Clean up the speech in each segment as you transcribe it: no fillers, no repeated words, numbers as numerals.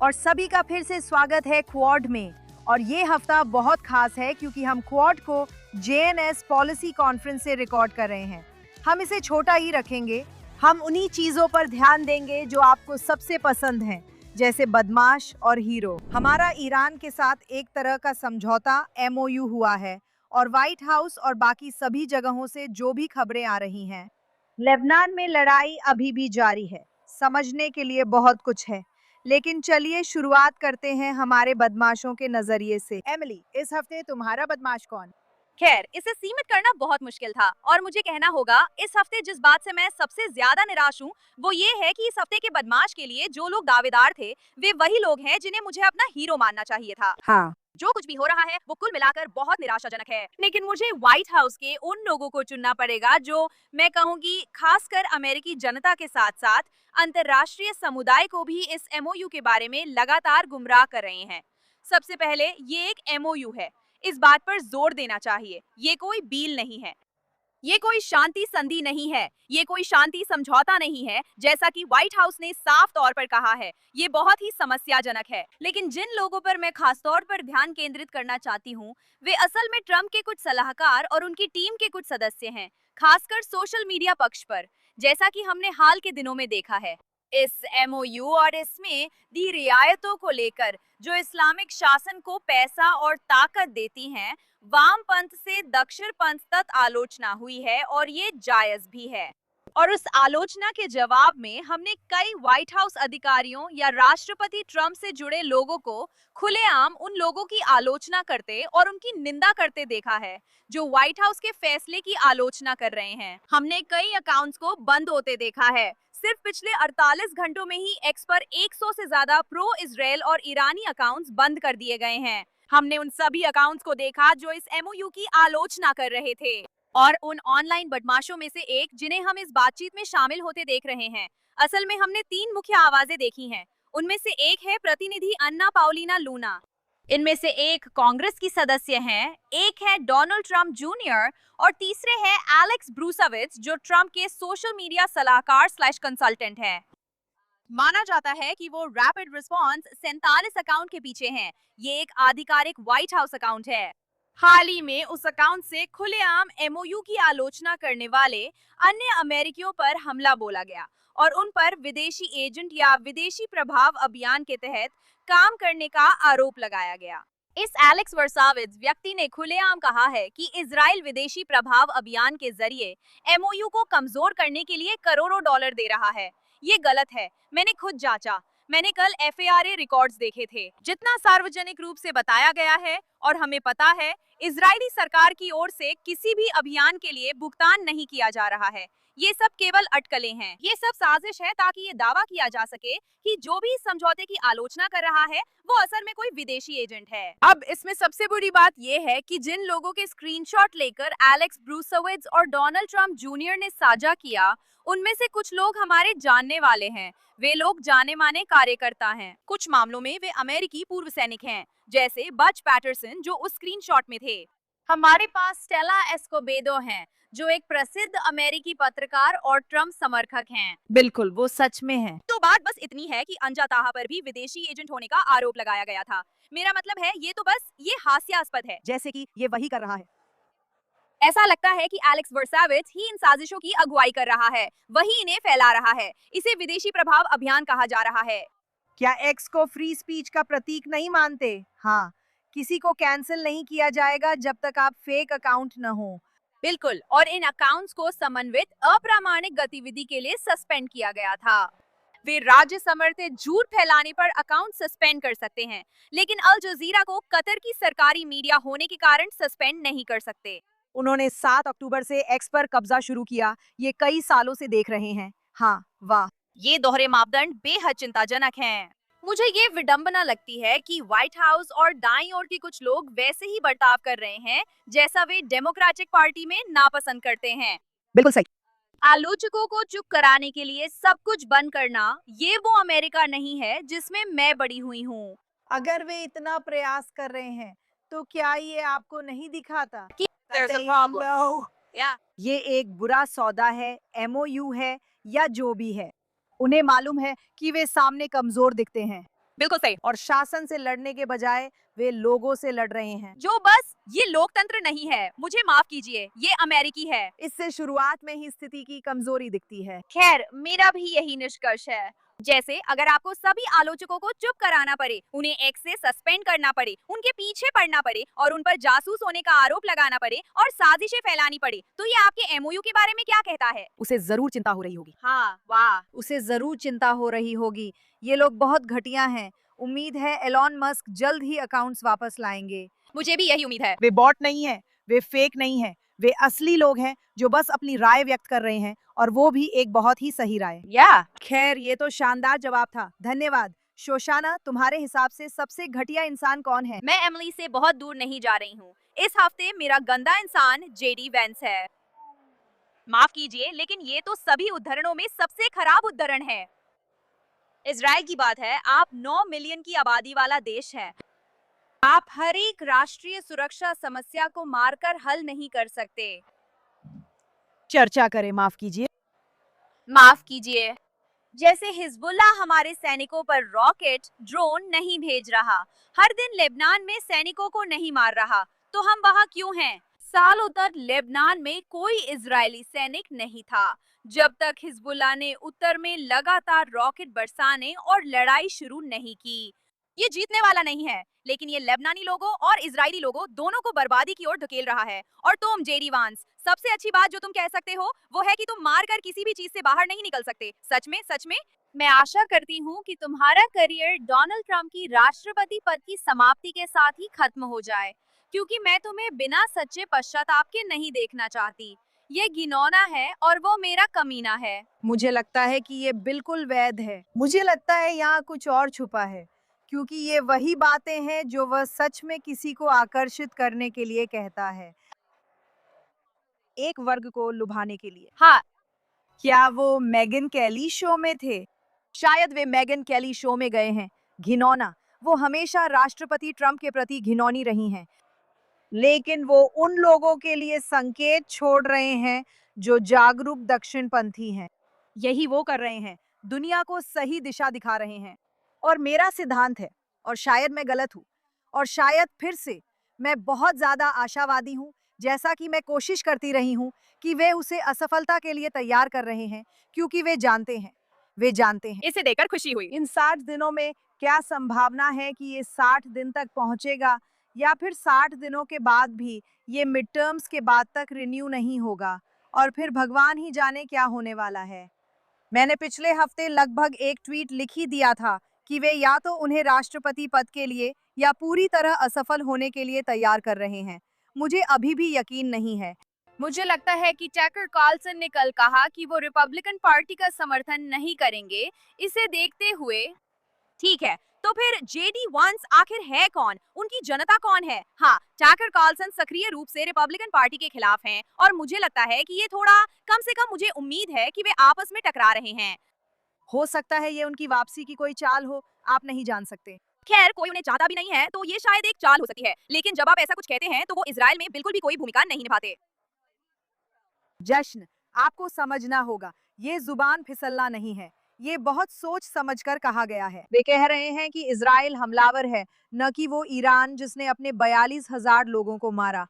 और सभी का फिर से स्वागत है क्वाड में। और ये हफ्ता बहुत खास है क्योंकि हम क्वाड को JNS पॉलिसी कॉन्फ्रेंस से रिकॉर्ड कर रहे हैं। हम इसे छोटा ही रखेंगे। हम उन्हीं चीजों पर ध्यान देंगे जो आपको सबसे पसंद हैं, जैसे बदमाश और हीरो। हमारा ईरान के साथ एक तरह का समझौता MOU हुआ है और व्हाइट हाउस और बाकी सभी जगहों से जो भी खबरें आ रही हैं, लेबनान में लड़ाई अभी भी जारी है। समझने के लिए बहुत कुछ है, लेकिन चलिए शुरुआत करते हैं हमारे बदमाशों के नजरिए से। एमिली, इस हफ्ते तुम्हारा बदमाश कौन? खैर, इसे सीमित करना बहुत मुश्किल था और मुझे कहना होगा इस हफ्ते जिस बात से मैं सबसे ज्यादा निराश हूँ वो ये है कि इस हफ्ते के बदमाश के लिए जो लोग दावेदार थे वे वही लोग हैं जिन्हें मुझे अपना हीरो मानना चाहिए था। हाँ, जो कुछ भी हो रहा है वो कुल मिलाकर बहुत निराशाजनक है, लेकिन मुझे व्हाइट हाउस के उन लोगों को चुनना पड़ेगा जो मैं कहूंगी खासकर अमेरिकी जनता के साथ साथ अंतर्राष्ट्रीय समुदाय को भी इस MOU के बारे में लगातार गुमराह कर रहे हैं। सबसे पहले ये एक MOU है, इस बात पर जोर देना चाहिए। ये कोई डील नहीं है, ये कोई शांति संधि नहीं है, ये कोई शांति समझौता नहीं है, जैसा कि व्हाइट हाउस ने साफ तौर पर कहा है। ये बहुत ही समस्याजनक है। लेकिन जिन लोगों पर मैं खास तौर पर ध्यान केंद्रित करना चाहती हूँ वे असल में ट्रम्प के कुछ सलाहकार और उनकी टीम के कुछ सदस्य हैं, खासकर सोशल मीडिया पक्ष पर, जैसा कि हमने हाल के दिनों में देखा है। इस MOU और इसमें दी रियायतों को लेकर जो इस्लामिक शासन को पैसा और ताकत देती हैं, वामपंथ से दक्षिणपंथ तक आलोचना हुई है और ये जायज भी है। और उस आलोचना के जवाब में हमने कई व्हाइट हाउस अधिकारियों या राष्ट्रपति ट्रम्प से जुड़े लोगों को खुलेआम उन लोगों की आलोचना करते और उनकी निंदा करते देखा है जो व्हाइट हाउस के फैसले की आलोचना कर रहे हैं। हमने कई अकाउंट्स को बंद होते देखा है। सिर्फ पिछले 48 घंटों में ही एक्स पर 100 से ज्यादा प्रो इजराइल और ईरानी अकाउंट्स बंद कर दिए गए हैं। हमने उन सभी अकाउंट्स को देखा जो इस MOU की आलोचना कर रहे थे और उन ऑनलाइन बदमाशों में से एक जिन्हें हम इस बातचीत में शामिल होते देख रहे हैं। असल में हमने 3 मुख्य आवाजें देखी हैं। उनमें से एक है प्रतिनिधि अन्ना पाउलिना लूना, इनमें से एक कांग्रेस की सदस्य हैं, एक है डोनाल्ड ट्रम्प जूनियर और तीसरे हैं एलेक्स ब्रूसोविट्ज जो ट्रम्प के सोशल मीडिया सलाहकार / कंसल्टेंट हैं। माना जाता है कि वो रैपिड रिस्पांस 47 अकाउंट के पीछे हैं। ये एक आधिकारिक व्हाइट हाउस अकाउंट है। हाल ही में उस अकाउंट से खुलेआम MOU की आलोचना करने वाले अन्य अमेरिकियों पर हमला बोला गया और उन पर विदेशी एजेंट या विदेशी प्रभाव अभियान के तहत काम करने का आरोप लगाया गया। इस एलेक्स वर्साविट्ज व्यक्ति ने खुलेआम कहा है कि इजराइल विदेशी प्रभाव अभियान के जरिए MOU को कमजोर करने के लिए करोड़ों डॉलर दे रहा है। ये गलत है। मैंने खुद जांचा। मैंने कल FARA रिकॉर्ड्स देखे थे। जितना सार्वजनिक रूप से बताया गया है और हमें पता है, इजरायली सरकार की ओर से किसी भी अभियान के लिए भुगतान नहीं किया जा रहा है। ये सब केवल अटकलें हैं। ये सब साजिश है ताकि ये दावा किया जा सके कि जो भी इस समझौते की आलोचना कर रहा है वो असल में कोई विदेशी एजेंट है। अब इसमें सबसे बुरी बात ये है कि जिन लोगों के स्क्रीनशॉट लेकर एलेक्स ब्रूसोविट्ज और डोनाल्ड ट्रम्प जूनियर ने साझा किया, उनमें से कुछ लोग हमारे जानने वाले हैं। वे लोग जाने माने कार्यकर्ता हैं। कुछ मामलों में वे अमेरिकी पूर्व सैनिक हैं, जैसे बच पैटरसन जो उस स्क्रीनशॉट में थे। हमारे पास स्टेला एस्कोबेडो हैं, जो एक प्रसिद्ध अमेरिकी पत्रकार और ट्रम्प समर्थक हैं। बिल्कुल, वो सच में है। तो बात बस इतनी है कि अंजा ताहा पर भी विदेशी एजेंट होने का आरोप लगाया गया था। मेरा मतलब है ये तो बस ये हास्यास्पद है। जैसे कि ये वही कर रहा है। ऐसा लगता है कि एलेक्स वर्साविट्ज ही इन साजिशों की अगुवाई कर रहा है, वही इन्हें फैला रहा है। इसे विदेशी प्रभाव अभियान कहा जा रहा है। क्या एक्स को फ्री स्पीच का प्रतीक नहीं मानते? हाँ, किसी को कैंसिल नहीं किया जाएगा जब तक आप फेक अकाउंट न हो। बिल्कुल, और इन अकाउंट्स को समन्वित अप्रामाणिक गतिविधि के लिए सस्पेंड किया गया था। वे राज्य समर्थित झूठ फैलाने पर अकाउंट सस्पेंड कर सकते हैं, लेकिन अल जजीरा को कतर की सरकारी मीडिया होने के कारण सस्पेंड नहीं कर सकते। उन्होंने 7 अक्टूबर से एक्स पर कब्जा शुरू किया। ये कई सालों से देख रहे हैं। हाँ, वाह। ये दोहरे मापदंड बेहद चिंताजनक हैं। मुझे ये विडंबना लगती है कि व्हाइट हाउस और दाईं ओर के कुछ लोग वैसे ही बर्ताव कर रहे हैं जैसा वे डेमोक्रेटिक पार्टी में नापसंद करते हैं। बिल्कुल सही। आलोचकों को चुप कराने के लिए सब कुछ बंद करना, ये वो अमेरिका नहीं है जिसमें मैं बड़ी हुई हूँ। अगर वे इतना प्रयास कर रहे हैं, तो क्या ये आपको नहीं दिखाता? There's a problem. Yeah. ये एक बुरा सौदा है, MOU है या जो भी है। उन्हें मालूम है कि वे सामने कमजोर दिखते हैं, बिल्कुल सही। और शासन से लड़ने के बजाय वे लोगों से लड़ रहे हैं। जो बस ये लोकतंत्र नहीं है, मुझे माफ कीजिए, ये अमेरिकी है। इससे शुरुआत में ही स्थिति की कमजोरी दिखती है। खैर, मेरा भी यही निष्कर्ष है। जैसे अगर आपको सभी आलोचकों को चुप कराना पड़े, उन्हें एक्स से सस्पेंड करना पड़े, उनके पीछे पड़ना पड़े और उन पर जासूस होने का आरोप लगाना पड़े और साजिशें फैलानी पड़े, तो ये आपके एमओयू के बारे में क्या कहता है? उसे जरूर चिंता हो रही होगी। हाँ, वाह। उसे जरूर चिंता हो रही होगी। ये लोग बहुत घटिया हैं। उम्मीद है एलॉन मस्क जल्द ही अकाउंट्स वापस लाएंगे। मुझे भी यही उम्मीद है। वे बॉट नहीं है, वे फेक नहीं है, वे असली लोग हैं जो बस अपनी राय व्यक्त कर रहे हैं, और वो भी एक बहुत ही सही राय। या खैर, ये तो शानदार जवाब था, धन्यवाद। शोशाना, तुम्हारे हिसाब से सबसे घटिया इंसान कौन है? मैं एमिली से बहुत दूर नहीं जा रही हूँ। इस हफ्ते मेरा गंदा इंसान जेडी वेंस है। माफ कीजिए, लेकिन ये तो सभी उद्धरणों में सबसे खराब उद्धरण है। इजराइल की बात है, आप 9 मिलियन की आबादी वाला देश है। आप हर एक राष्ट्रीय सुरक्षा समस्या को मारकर हल नहीं कर सकते। चर्चा करें, माफ कीजिए। माफ कीजिए, जैसे हिजबुल्ला हमारे सैनिकों पर रॉकेट, ड्रोन नहीं भेज रहा, हर दिन लेबनान में सैनिकों को नहीं मार रहा, तो हम वहाँ क्यों हैं? सालों तक लेबनान में कोई इजरायली सैनिक नहीं था, जब तक हिजबुल्ला ने उत्तर में लगातार रॉकेट बरसाने और लड़ाई शुरू नहीं की। ये जीतने वाला नहीं है, लेकिन ये लेबनानी लोगों और इजरायली लोगों दोनों को बर्बादी की ओर धकेल रहा है। और तुम जेडी वांस, सबसे अच्छी बात जो तुम कह सकते हो वो है कि तुम मार कर किसी भी चीज से बाहर नहीं निकल सकते। सच में, सच में। मैं आशा करती हूँ कि तुम्हारा करियर डोनाल्ड ट्रंप की राष्ट्रपति पद की समाप्ति के साथ ही खत्म हो जाए, क्योंकि मैं तुम्हें बिना सच्चे पश्चाताप के नहीं देखना चाहती। ये घिनौना है और वो मेरा कमीना है। मुझे लगता है कि ये बिल्कुल वैध है। मुझे लगता है यहाँ कुछ और छुपा है, क्योंकि ये वही बातें हैं जो वह सच में किसी को आकर्षित करने के लिए कहता है, एक वर्ग को लुभाने के लिए। हाँ, क्या वो मेगन कैली शो में थे? शायद वे मेगन कैली शो में गए हैं। घिनौना, वो हमेशा राष्ट्रपति ट्रंप के प्रति घिनौनी रही हैं, लेकिन वो उन लोगों के लिए संकेत छोड़ रहे हैं जो जागरूक दक्षिणपंथी हैं। यही वो कर रहे हैं, दुनिया को सही दिशा दिखा रहे हैं। और मेरा सिद्धांत है, और शायद मैं गलत हूँ, और शायद फिर से मैं बहुत ज्यादा आशावादी हूँ, जैसा कि मैं कोशिश करती रही हूँ, कि वे उसे असफलता के लिए तैयार कर रहे हैं, क्योंकि वे जानते हैं। इसे देखकर खुशी हुई। इन 60 दिनों में क्या संभावना है कि ये 60 दिन तक पहुंचेगा, या फिर 60 दिनों के बाद भी ये मिड टर्म्स के बाद तक रिन्यू नहीं होगा, और फिर भगवान ही जाने क्या होने वाला है। मैंने पिछले हफ्ते लगभग एक ट्वीट लिख ही दिया था कि वे या तो उन्हें राष्ट्रपति पद के लिए या पूरी तरह असफल होने के लिए तैयार कर रहे हैं। मुझे अभी भी यकीन नहीं है। मुझे लगता है कि टैकर कार्लसन ने कल कहा कि वो रिपब्लिकन पार्टी का समर्थन नहीं करेंगे। इसे देखते हुए, ठीक है, तो फिर जेडी वांस आखिर है कौन? उनकी जनता कौन है? हाँ, टैकर कार्लसन सक्रिय रूप से रिपब्लिकन पार्टी के खिलाफ हैं और मुझे लगता है कि ये थोड़ा, कम से कम मुझे उम्मीद है कि वे आपस में टकरा रहे हैं। हो सकता है ये उनकी वापसी की कोई चाल हो, आप नहीं जान सकते। खैर, कोई उन्हें चाहता भी नहीं है, तो ये शायद एक चाल हो सकती है, लेकिन जब आप ऐसा कुछ कहते हैं तो वो इजराइल में बिल्कुल भी कोई भूमिका नहीं निभाते। जश्न, आपको समझना होगा, ये जुबान फिसलना नहीं है, ये बहुत सोच समझकर कहा गया है। वे कह रहे हैं कि इजराइल हमलावर है, न कि वो ईरान जिसने अपने 42,000 लोगों को मारा।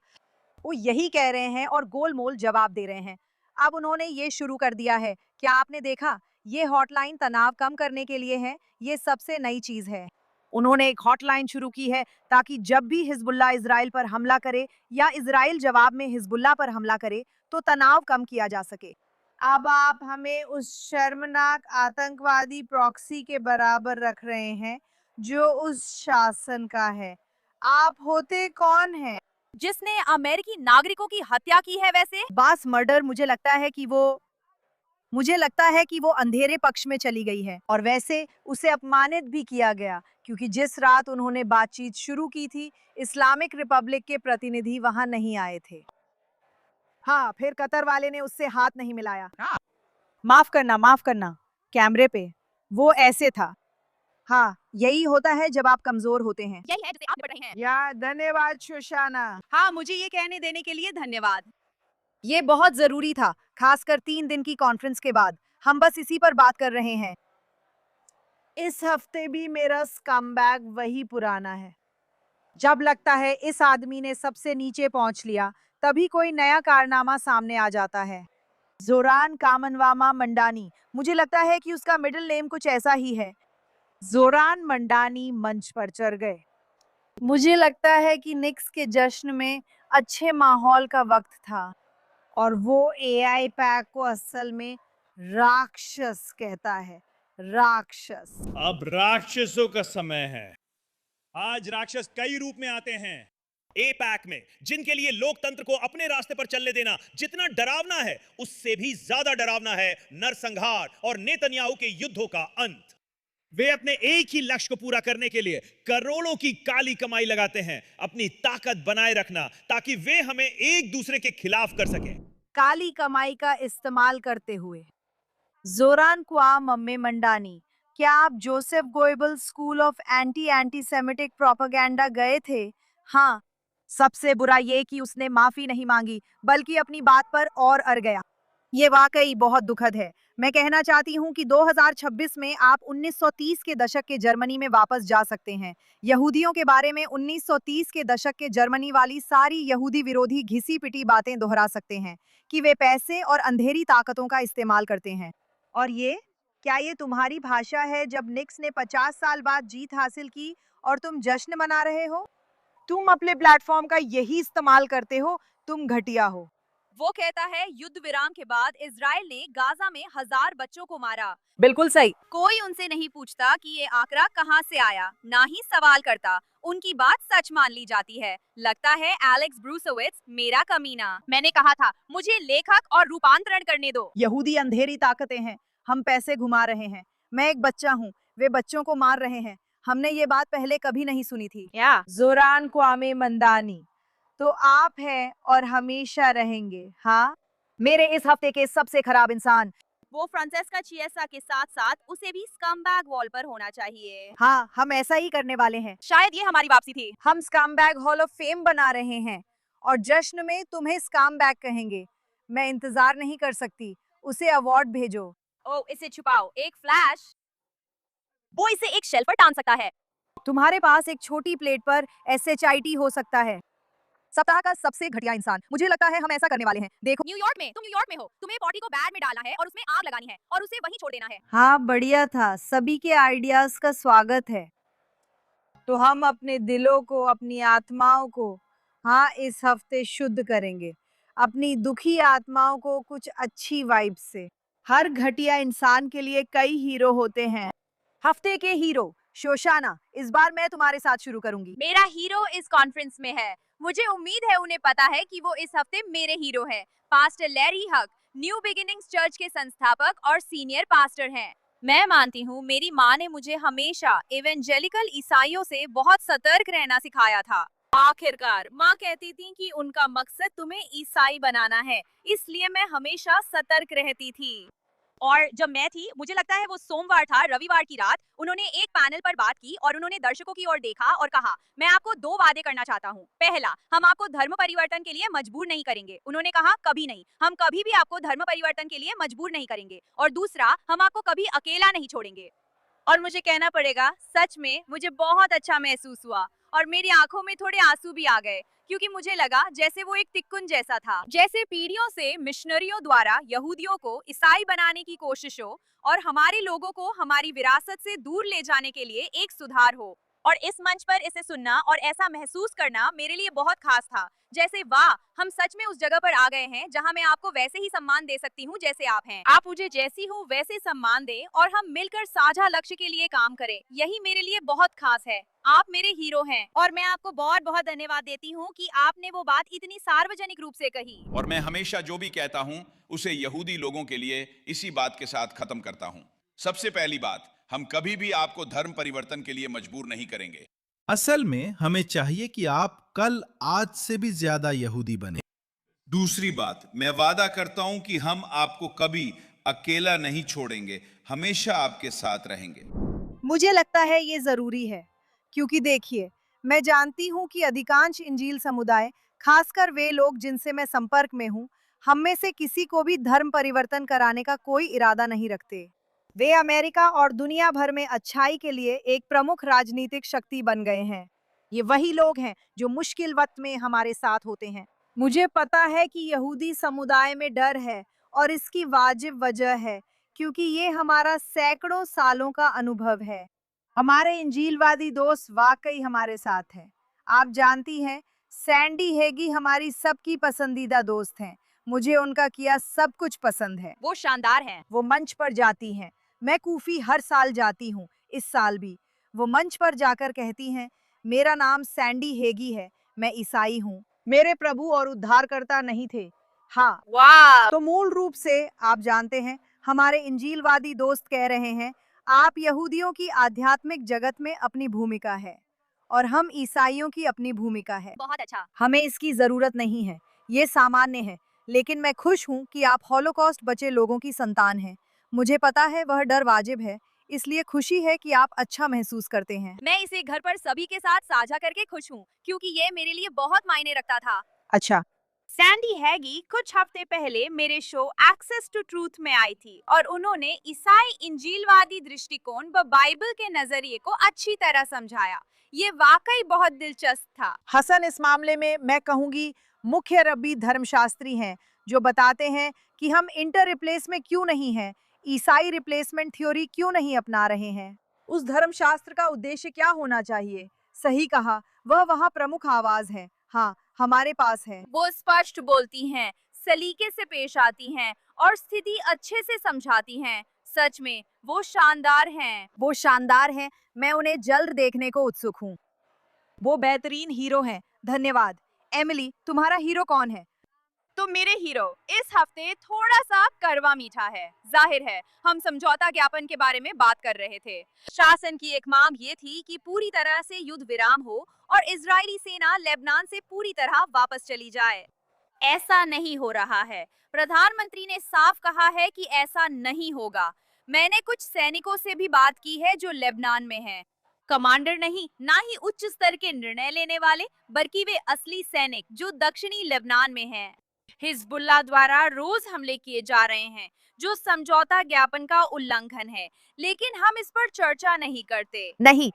वो यही कह रहे हैं और गोलमोल जवाब दे रहे हैं। अब उन्होंने ये शुरू कर दिया है, क्या आपने देखा? ये हॉटलाइन तनाव कम करने के लिए है, ये सबसे नई चीज है। उन्होंने एक हॉटलाइन शुरू की है ताकि जब भी हिजबुल्ला इजराइल पर हमला करे या इजराइल जवाब में हिजबुल्ला पर हमला करे, तो तनाव कम किया जा सके। अब आप हमें उस शर्मनाक आतंकवादी प्रॉक्सी के बराबर रख रहे हैं जो उस शासन का है। आप होते कौन हैं? जिसने अमेरिकी नागरिकों की हत्या की है। वैसे बास मर्डर, मुझे लगता है कि वो अंधेरे पक्ष में चली गई है, और वैसे उसे अपमानित भी किया गया, क्योंकि जिस रात उन्होंने बातचीत शुरू की थी, इस्लामिक रिपब्लिक के प्रतिनिधि वहां नहीं आए थे। हाँ, फिर कतर वाले ने उससे हाथ नहीं मिलाया। माफ करना, कैमरे पे वो ऐसे था। हाँ, यही होता है जब आप कमजोर होते हैं। यही है जिसे आप बढ़ रहे हैं। या धन्यवाद शोशाना। हाँ, मुझे ये कहने देने के लिए धन्यवाद। ये बहुत जरूरी था, खासकर 3 दिन की कॉन्फ्रेंस के बाद। हम बस इसी पर बात कर रहे हैं। इस हफ्ते भी मेरा स्कमबैग वही पुराना है। जब लगता है इस आदमी ने सबसे नीचे पहुंच लिया, तभी कोई नया कारनामा सामने आ जाता है। जोरान कामनवामा मंडानी, मुझे लगता है कि उसका मिडिल नेम कुछ ऐसा ही है। जोरान मंडानी मंच पर चढ़ गए। मुझे लगता है कि निक्स के जश्न में अच्छे माहौल का वक्त था और वो एआई पैक को असल में राक्षस कहता है। राक्षस। अब राक्षसों का समय है। आज राक्षस कई रूप में आते हैं। ए पैक में, जिनके लिए लोकतंत्र को अपने रास्ते पर चलने देना जितना डरावना है, उससे भी ज्यादा डरावना है नरसंहार और नेतन्याहू के युद्धों का अंत। वे अपने एक ही लक्ष्य को पूरा करने के लिए करोड़ों की काली कमाई लगाते हैं, अपनी ताकत बनाए रखना, ताकि वे हमें एक दूसरे के खिलाफ कर सकें। काली कमाई का इस्तेमाल करते हुए। जोरान क्वाम मम्मे मंडानी, क्या आप Joseph Goebbels school of anti semitic propaganda गए थे? हाँ। सबसे बुरा ये कि उसने माफी नहीं मांगी, बल्कि अपनी बात पर और अड़ गया। ये वाकई बहुत दुखद है। मैं कहना चाहती हूँ कि 2026 में आप 1930 के दशक के जर्मनी में वापस जा सकते हैं। यहूदियों के बारे में 1930 के दशक के जर्मनी वाली सारी यहूदी विरोधी घिसी पिटी बातें दोहरा सकते हैं कि वे पैसे और अंधेरी ताकतों का इस्तेमाल करते हैं। और ये, क्या ये तुम्हारी भाषा है जब निक्स ने 50 साल बाद जीत हासिल की और तुम जश्न मना रहे हो? तुम अपने प्लेटफॉर्म का यही इस्तेमाल करते हो। तुम घटिया हो। वो कहता है युद्ध विराम के बाद इजराइल ने गाजा में 1000 बच्चों को मारा। बिल्कुल सही। कोई उनसे नहीं पूछता कि ये आंकड़ा कहाँ से आया, ना ही सवाल करता। उनकी बात सच मान ली जाती है। लगता है एलेक्स ब्रूसोविट्स मेरा कमीना। मैंने कहा था मुझे लेखक और रूपांतरण करने दो। यहूदी अंधेरी ताकतें हैं। हम पैसे घुमा रहे हैं। मैं एक बच्चा हूँ। वे बच्चों को मार रहे हैं। हमने ये बात पहले कभी नहीं सुनी थी। जोरान क्वामे मंदानी, तो आप हैं और हमेशा रहेंगे। हाँ, मेरे इस हफ्ते के सबसे खराब इंसान। वो फ्रांसेस्का चिएसा के साथ साथ उसे भी स्कमबैग वॉल पर होना चाहिए। हाँ, हम ऐसा ही करने वाले हैं। शायद ये हमारी वापसी थी। हम स्कमबैग हॉल ऑफ फेम बना रहे हैं और जश्न में तुम्हें स्कमबैग कहेंगे। मैं इंतजार नहीं कर सकती। उसे अवार्ड भेजो। ओ, इसे छुपाओ। एक फ्लैश। वो इसे एक शेल्फ पर टांग सकता है। तुम्हारे पास एक छोटी प्लेट पर SHIT हो सकता है। सप्ताह का सबसे घटिया इंसान। मुझे लगता है हम ऐसा करने वाले हैं। देखो, तुम न्यूयॉर्क में हो। तुम्हें पॉटी को बैग में डालना है और उसमें आग लगानी है और उसे वहीं छोड़ देना है। हाँ, बढ़िया था। सभी के आइडियाज का स्वागत है। तो हम अपने दिलों को, अपनी आत्माओं को, हाँ, इस हफ्ते शुद्ध करेंगे। अपनी दुखी आत्माओं को कुछ अच्छी वाइब से। हर घटिया इंसान के लिए कई हीरो होते हैं। हफ्ते के हीरो शोशाना, इस बार मैं तुम्हारे साथ शुरू करूंगी। मेरा हीरो इस कॉन्फ्रेंस में है। मुझे उम्मीद है उन्हें पता है कि वो इस हफ्ते मेरे हीरो हैं। पास्टर लैरी हक, न्यू बिगिनिंग्स चर्च के संस्थापक और सीनियर पास्टर हैं। मैं मानती हूँ मेरी माँ ने मुझे हमेशा एवेंजेलिकल ईसाइयों से बहुत सतर्क रहना सिखाया था। आखिरकार माँ कहती थी कि उनका मकसद तुम्हें ईसाई बनाना है, इसलिए मैं हमेशा सतर्क रहती थी। और जब मैं थी, मुझे लगता है वो सोमवार था, रविवार की रात, उन्होंने एक पैनल पर बात की और उन्होंने दर्शकों की ओर देखा और कहा, मैं आपको 2 वादे करना चाहता हूँ। पहला, हम आपको धर्म परिवर्तन के लिए मजबूर नहीं करेंगे। उन्होंने कहा, कभी नहीं, हम कभी भी आपको धर्म परिवर्तन के लिए मजबूर नहीं करेंगे। और दूसरा, हम आपको कभी अकेला नहीं छोड़ेंगे। और मुझे कहना पड़ेगा, सच में मुझे बहुत अच्छा महसूस हुआ और मेरी आंखों में थोड़े आंसू भी आ गए, क्योंकि मुझे लगा जैसे वो एक तिक्कुन जैसा था। जैसे पीढ़ियों से मिशनरियों द्वारा यहूदियों को ईसाई बनाने की कोशिशों और हमारे लोगों को हमारी विरासत से दूर ले जाने के लिए एक सुधार हो। और इस मंच पर इसे सुनना और ऐसा महसूस करना मेरे लिए बहुत खास था। जैसे वाह, हम सच में उस जगह पर आ गए हैं जहां मैं आपको वैसे ही सम्मान दे सकती हूं जैसे आप हैं। आप मुझे जैसी हूं वैसे सम्मान दें और हम मिलकर साझा लक्ष्य के लिए काम करें। यही मेरे लिए बहुत खास है। आप मेरे हीरो हैं और मैं आपको बहुत बहुत धन्यवाद देती हूं कि आपने वो बात इतनी सार्वजनिक रूप से कही। और मैं हमेशा जो भी कहता हूं उसे यहूदी लोगों के लिए इसी बात के साथ खत्म करता हूं। सबसे पहली बात, हम कभी भी आपको धर्म परिवर्तन के लिए मजबूर नहीं करेंगे। असल में हमें चाहिए कि आप कल आज से भी ज्यादा यहूदी बने। दूसरी बात, मैं वादा करता हूं कि हम आपको कभी अकेला नहीं छोड़ेंगे, हमेशा आपके साथ रहेंगे। मुझे लगता है ये जरूरी है, क्योंकि देखिए, मैं जानती हूँ कि अधिकांश इंजील समुदाय, खासकर वे लोग जिनसे मैं संपर्क में हूँ, हम में से किसी को भी धर्म परिवर्तन कराने का कोई इरादा नहीं रखते। वे अमेरिका और दुनिया भर में अच्छाई के लिए एक प्रमुख राजनीतिक शक्ति बन गए हैं। ये वही लोग हैं जो मुश्किल वक्त में हमारे साथ होते हैं। मुझे पता है कि यहूदी समुदाय में डर है और इसकी वाजिब वजह है, क्योंकि ये हमारा सैकड़ों सालों का अनुभव है। हमारे इंजीलवादी दोस्त वाकई हमारे साथ हैं। आप जानती हैं, सैंडी हेगी हमारी सबकी पसंदीदा दोस्त हैं। मुझे उनका किया सब कुछ पसंद है। वो शानदार हैं। वो मंच पर जाती हैं। मैं कूफी हर साल जाती हूँ, इस साल भी। वो मंच पर जाकर कहती हैं, मेरा नाम सैंडी हेगी है, मैं ईसाई हूँ, मेरे प्रभु और उद्धारकर्ता नहीं थे। हाँ, वाह! तो मूल रूप से आप जानते हैं, हमारे इंजीलवादी दोस्त कह रहे हैं, आप यहूदियों की आध्यात्मिक जगत में अपनी भूमिका है और हम ईसाइयों की अपनी भूमिका है। बहुत अच्छा। हमें इसकी जरूरत नहीं है, ये सामान्य है, लेकिन मैं खुश हूँ कि आप हॉलोकॉस्ट बचे लोगों की संतान हैं। मुझे पता है वह डर वाजिब है, इसलिए खुशी है कि आप अच्छा महसूस करते हैं। मैं इसे घर पर सभी के साथ साझा करके खुश हूँ, क्योंकि ये मेरे लिए बहुत मायने रखता था। अच्छा, सैंडी हैगी कुछ हफ्ते पहले मेरे शो एक्सेस टू ट्रूथ में आई थी और उन्होंने ईसाई इंजीलवादी दृष्टिकोण व बाइबल के नजरिए को अच्छी तरह समझाया। ये वाकई बहुत दिलचस्प था। हसन इस मामले में मैं कहूँगी मुख्य रब्बी धर्मशास्त्री हैं, जो बताते हैं कि हम इंटर रिप्लेसमेंट क्यों नहीं हैं, ईसाई रिप्लेसमेंट थ्योरी क्यों नहीं अपना रहे हैं। उस धर्मशास्त्र का उद्देश्य क्या होना चाहिए? सही कहा, वह वहाँ प्रमुख आवाज है। हाँ, हमारे पास है। वो स्पष्ट बोलती हैं, सलीके से पेश आती हैं और स्थिति अच्छे से समझाती हैं। सच में वो शानदार हैं। वो शानदार हैं, मैं उन्हें जल्द देखने को उत्सुक हूँ। वो बेहतरीन हीरो हैं। धन्यवाद। एमिली, तुम्हारा हीरो कौन है? तो मेरे हीरो इस हफ्ते थोड़ा सा कड़वा मीठा है। जाहिर है, हम समझौता ज्ञापन के बारे में बात कर रहे थे। शासन की एक मांग ये थी कि पूरी तरह से युद्ध विराम हो और इजरायली सेना लेबनान से पूरी तरह वापस चली जाए। ऐसा नहीं हो रहा है। प्रधानमंत्री ने साफ कहा है कि ऐसा नहीं होगा। मैंने कुछ सैनिकों से भी बात की है जो लेबनान में हैं। कमांडर नहीं, ना ही उच्च स्तर के निर्णय लेने वाले, बल्कि वे असली सैनिक जो दक्षिणी लेबनान में हैं। हिजबुल्लाह द्वारा रोज हमले किए जा रहे हैं, जो समझौता ज्ञापन का उल्लंघन है, लेकिन हम इस पर चर्चा नहीं करते। नहीं,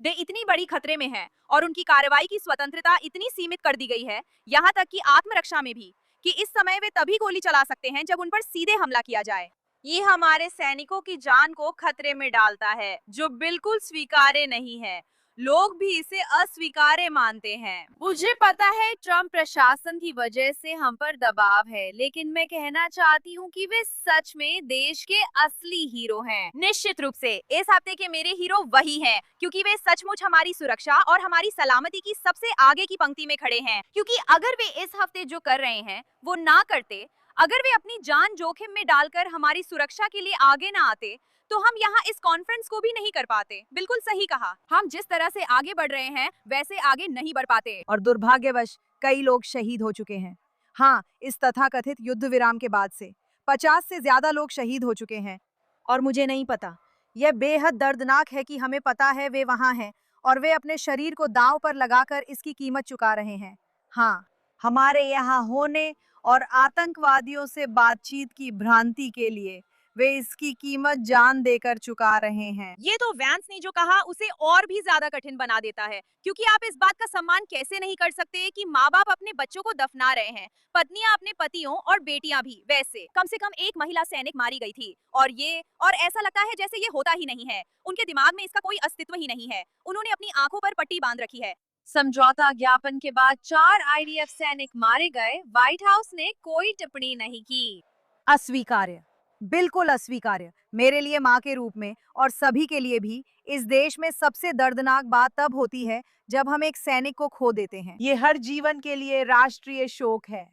वे इतनी बड़ी खतरे में हैं और उनकी कार्रवाई की स्वतंत्रता इतनी सीमित कर दी गई है, यहाँ तक कि आत्मरक्षा में भी, कि इस समय वे तभी गोली चला सकते हैं जब उन पर सीधे हमला किया जाए। ये हमारे सैनिकों की जान को खतरे में डालता है, जो बिल्कुल स्वीकार्य नहीं है। लोग भी इसे अस्वीकार्य मानते हैं। मुझे पता है ट्रम्प प्रशासन की वजह से हम पर दबाव है, लेकिन मैं कहना चाहती हूँ कि वे सच में देश के असली हीरो हैं। निश्चित रूप से इस हफ्ते के मेरे हीरो वही हैं, क्योंकि वे सचमुच हमारी सुरक्षा और हमारी सलामती की सबसे आगे की पंक्ति में खड़े हैं। क्योंकि अगर वे इस हफ्ते जो कर रहे हैं वो ना करते, अगर वे अपनी जान जोखिम में डालकर हमारी सुरक्षा के लिए आगे ना आते, तो हम यहाँ इस कॉन्फ्रेंस को भी नहीं कर पाते। बिल्कुल सही कहा। हम जिस तरह से आगे बढ़ रहे हैं वैसे आगे नहीं बढ़ पाते। और दुर्भाग्यवश कई लोग शहीद हो चुके हैं। हाँ, इस तथाकथित युद्ध विराम के बाद से 50 से ज्यादा लोग शहीद हो चुके हैं। और मुझे नहीं पता, यह बेहद दर्दनाक है कि हमें पता है वे वहाँ हैं और वे अपने शरीर को दांव पर लगाकर इसकी कीमत चुका रहे हैं। हाँ, हमारे यहाँ होने और आतंकवादियों से बातचीत की भ्रांति के लिए वे इसकी कीमत जान देकर चुका रहे हैं। ये तो वैंस ने जो कहा उसे और भी ज्यादा कठिन बना देता है, क्योंकि आप इस बात का सम्मान कैसे नहीं कर सकते कि माँ बाप अपने बच्चों को दफना रहे हैं, पत्नियां अपने पतियों और बेटियां भी। वैसे कम से कम एक महिला सैनिक मारी गई थी और ऐसा लगता है जैसे ये होता ही नहीं है। उनके दिमाग में इसका कोई अस्तित्व ही नहीं है। उन्होंने अपनी आंखों पर पट्टी बांध रखी है। समझौता ज्ञापन के बाद 4 आईडीएफ सैनिक मारे गए। व्हाइट हाउस ने कोई टिप्पणी नहीं की। अस्वीकार्य, बिल्कुल अस्वीकार्य। मेरे लिए माँ के रूप में और सभी के लिए भी इस देश में सबसे दर्दनाक बात तब होती है जब हम एक सैनिक को खो देते हैं। ये हर जीवन के लिए राष्ट्रीय शोक है।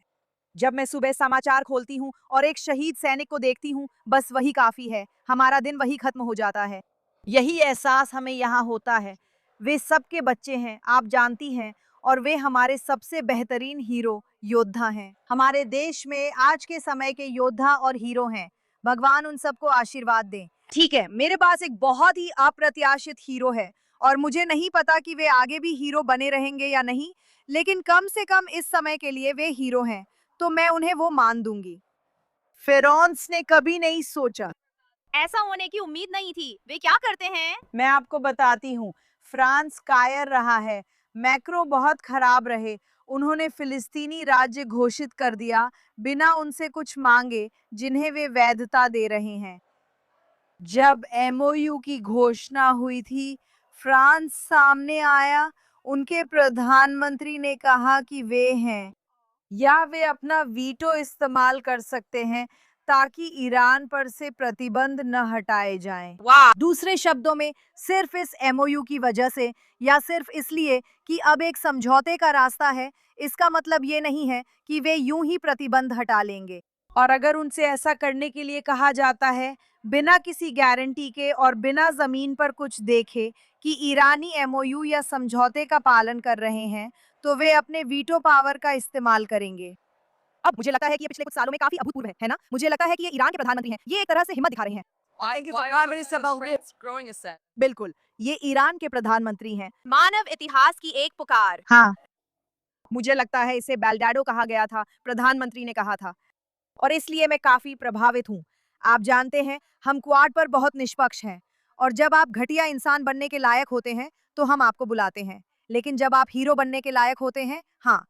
जब मैं सुबह समाचार खोलती हूँ और एक शहीद सैनिक को देखती हूँ, बस वही काफी है। हमारा दिन वही खत्म हो जाता है। यही एहसास हमें यहाँ होता है। वे सबके बच्चे हैं, आप जानती हैं, और वे हमारे सबसे बेहतरीन हीरो योद्धा हैं। हमारे देश में आज के समय के योद्धा और हीरो हैं। भगवान उन सबको आशीर्वाद दें। ठीक है, मेरे पास एक बहुत ही अप्रत्याशित हीरो है और मुझे नहीं पता कि वे आगे भी हीरो बने रहेंगे या नहीं, लेकिन कम से कम इस समय के लिए वे हीरो हैं, तो मैं उन्हें वो मान दूंगी। फिरौन्स ने कभी नहीं सोचा ऐसा होने की उम्मीद नहीं थी। वे क्या करते हैं? मैं आपको बताती हूँ। फ्रांस कायर रहा है। मैक्रो बहुत खराब रहे। उन्होंने फिलिस्तीनी राज्य घोषित कर दिया बिना उनसे कुछ मांगे, जिन्हें वे वैधता दे रहे हैं। जब एमओयू की घोषणा हुई थी, फ्रांस सामने आया। उनके प्रधानमंत्री ने कहा कि वे हैं या वे अपना वीटो इस्तेमाल कर सकते हैं ताकि ईरान पर से प्रतिबंध न हटाए जाएं। वाह! दूसरे शब्दों में, सिर्फ इस एमओयू की वजह से या सिर्फ इसलिए कि अब एक समझौते का रास्ता है, इसका मतलब ये नहीं है कि वे यूं ही प्रतिबंध हटा लेंगे। और अगर उनसे ऐसा करने के लिए कहा जाता है, बिना किसी गारंटी के और बिना जमीन पर कुछ देखे कि ईरानी एमओयू या समझौते का पालन कर रहे हैं, तो वे अपने वीटो पावर का इस्तेमाल करेंगे। अब मुझे लगता है कि ये पिछले कुछ सालों में काफी अभूतपूर्व है ना? मुझे लगता है कि ये ईरान के प्रधानमंत्री हैं। ये एक तरह से हिम्मत दिखा रहे हैं। बिल्कुल, ये ईरान के प्रधानमंत्री हैं। मानव इतिहास की एक पुकार। हाँ, मुझे लगता है इसे बेल्डाडो कहा गया था, प्रधानमंत्री ने कहा था। और इसलिए मैं काफी प्रभावित हूँ। आप जानते हैं, हम क्वाड पर बहुत निष्पक्ष हैं। और जब आप घटिया इंसान बनने के लायक होते हैं, तो हम आपको बुलाते हैं। लेकिन जब आप हीरो बनने के लायक होते हैं, हाँ,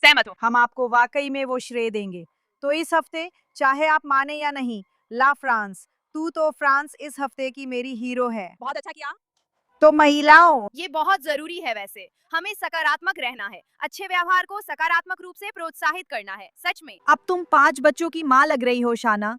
सहमत हूँ। हम आपको वाकई में वो श्रेय देंगे। तो इस हफ्ते, चाहे आप माने या नहीं, ला फ्रांस, तू तो फ्रांस इस हफ्ते की मेरी हीरो है। बहुत अच्छा किया। तो महिलाओं, ये बहुत जरूरी है वैसे। हमें सकारात्मक रहना है। अच्छे व्यवहार को सकारात्मक रूप से प्रोत्साहित करना है। सच में। अब तुम 5 बच्चों की माँ लग रही हो शाना,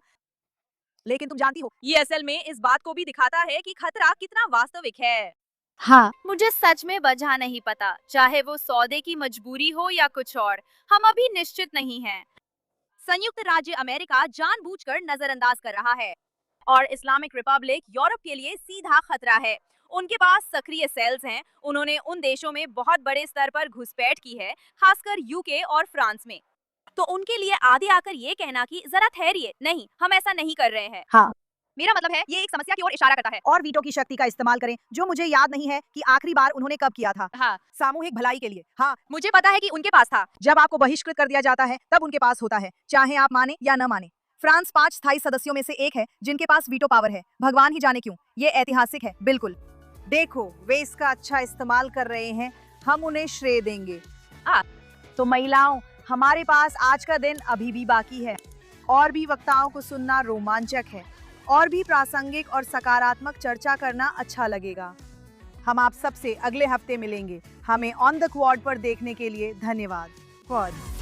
लेकिन तुम जानती हो, ये असल में इस बात को भी दिखाता है कि खतरा कितना वास्तविक है। हाँ, मुझे सच में वजह नहीं पता, चाहे वो सौदे की मजबूरी हो या कुछ और। हम अभी निश्चित नहीं हैं। संयुक्त राज्य अमेरिका जानबूझकर नजरअंदाज कर रहा है और इस्लामिक रिपब्लिक यूरोप के लिए सीधा खतरा है। उनके पास सक्रिय सेल्स हैं। उन्होंने उन देशों में बहुत बड़े स्तर पर घुसपैठ की है, खासकर यूके और फ्रांस में। तो उनके लिए आगे आकर ये कहना कि जरा ठहरिए, नहीं, हम ऐसा नहीं कर रहे हैं। हाँ, मेरा मतलब है, ये एक समस्या की ओर इशारा करता है। और वीटो की शक्ति का इस्तेमाल करें, जो मुझे याद नहीं है कि आखिरी बार उन्होंने कब किया था। हाँ, सामूहिक भलाई के लिए। हाँ, मुझे पता है कि उनके पास था। जब आपको बहिष्कृत कर दिया जाता है, तब उनके पास होता है, चाहे आप माने या न माने। फ्रांस 5 स्थायी सदस्यों में से एक है जिनके पास वीटो पावर है। भगवान ही जाने क्यों, ये ऐतिहासिक है। बिल्कुल, देखो, वे इसका अच्छा इस्तेमाल कर रहे हैं, हम उन्हें श्रेय देंगे। तो महिलाओं, हमारे पास आज का दिन अभी भी बाकी है। और भी वक्ताओं को सुनना रोमांचक है। और भी प्रासंगिक और सकारात्मक चर्चा करना अच्छा लगेगा। हम आप सबसे अगले हफ्ते मिलेंगे। हमें ऑन द क्वाड पर देखने के लिए धन्यवाद। क्वाड।